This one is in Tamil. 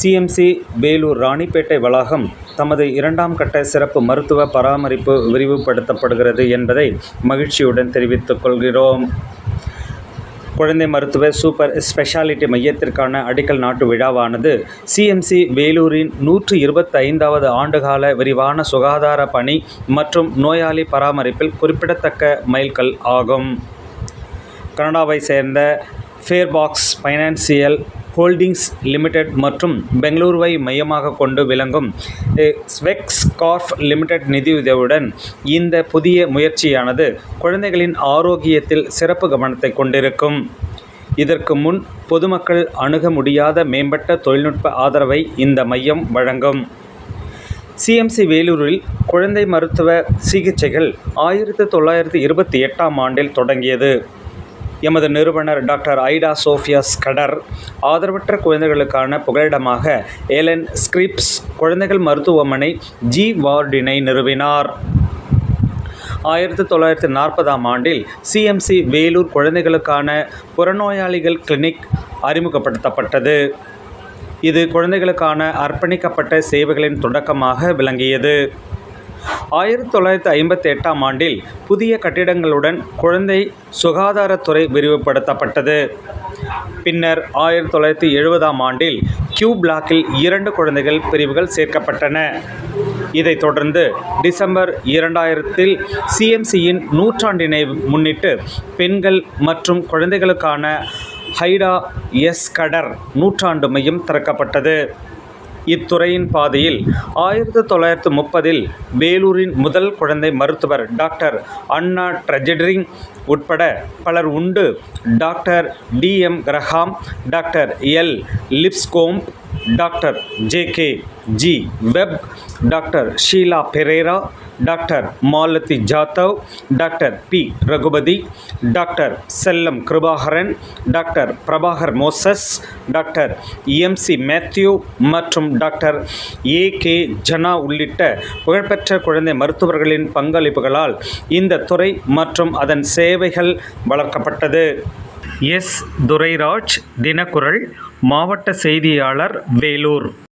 சிஎம்சி வேலூர் ராணிப்பேட்டை வளாகம் தமது 2ஆம் கட்ட சிறப்பு மருத்துவ பராமரிப்பு விரிவுபடுத்தப்படுகிறது என்பதை மகிழ்ச்சியுடன் தெரிவித்துக் கொள்கிறோம். குழந்தை மருத்துவ சூப்பர் ஸ்பெஷாலிட்டி மையத்திற்கான அடிக்கல் நாட்டு விழாவானது சிஎம்சி வேலூரின் 125வது ஆண்டுகால விரிவான சுகாதார பணி மற்றும் நோயாளி பராமரிப்பில் குறிப்பிடத்தக்க மைல்கல் ஆகும். கனடாவை சேர்ந்த ஃபேர்பாக்ஸ் ஃபைனான்சியல் ஹோல்டிங்ஸ் லிமிடெட் மற்றும் பெங்களூருவை மையமாக கொண்டு விளங்கும் ஸ்வெக்ஸ்கார்ஃப் லிமிடெட் நிதியுதவியுடன் இந்த புதிய முயற்சியானது குழந்தைகளின் ஆரோக்கியத்தில் சிறப்பு கவனத்தை கொண்டிருக்கும். இதற்கு முன் பொதுமக்கள் அணுக முடியாத மேம்பட்ட தொழில்நுட்ப ஆதரவை இந்த மையம் வழங்கும். சிஎம்சி வேலூரில் குழந்தை மருத்துவ சிகிச்சைகள் 1928ஆம் ஆண்டில் தொடங்கியது. எமது நிறுவனர் டாக்டர் ஐடா சோஃபியா ஸ்கடர் ஆதரவற்ற குழந்தைகளுக்கான புகலிடமாக ஏலன் ஸ்கிரிப்ஸ் குழந்தைகள் மருத்துவமனை ஜி வார்டினை நிறுவினார். 1940ஆம் ஆண்டில் சிஎம்சி வேலூர் குழந்தைகளுக்கான புறநோயாளிகள் கிளினிக் அறிமுகப்படுத்தப்பட்டது. இது குழந்தைகளுக்கான அர்ப்பணிக்கப்பட்ட சேவைகளின் தொடக்கமாக விளங்கியது. 1958ஆம் ஆண்டில் புதிய கட்டிடங்களுடன் குழந்தை சுகாதாரத்துறை விரிவுபடுத்தப்பட்டது. பின்னர் 1970ஆம் ஆண்டில் கியூ பிளாக்கில் 2 குழந்தைகள் பிரிவுகள் சேர்க்கப்பட்டன. இதைத் தொடர்ந்து டிசம்பர் 2000இல் சிஎம்சியின் 100ஆண்டினை முன்னிட்டு பெண்கள் மற்றும் குழந்தைகளுக்கான ஐடா ஸ்கடர் 100ஆண்டு மையம் திறக்கப்பட்டது. இத்துறையின் பாதையில் 1930இல் வேலூரின் முதல் குழந்தை மருத்துவர் டாக்டர் அண்ணா ட்ரெஜெரிங் உட்பட பலர் உண்டு. Doctor T M. Graham, doctor L. Lipscomb, doctor J K. G. Webb, doctor Sheela Perera, doctor Malathi Jadhav, doctor P. Raghupathi, doctor Chellam Kirubakaran, doctor Prabhakar Moses, doctor M C. Mathew மற்றும் டாக்டர் ஏ.கே. ஜனா உள்ளிட்ட புகழ்பெற்ற குழந்தை மருத்துவர்களின் பங்களிப்புகளால் இந்த துறை மற்றும் அதன் சேவைகள் வளர்க்கப்பட்டது. எஸ். துரைராஜ், தினக்குரல், மாவட்ட செய்தியாளர், வேலூர்.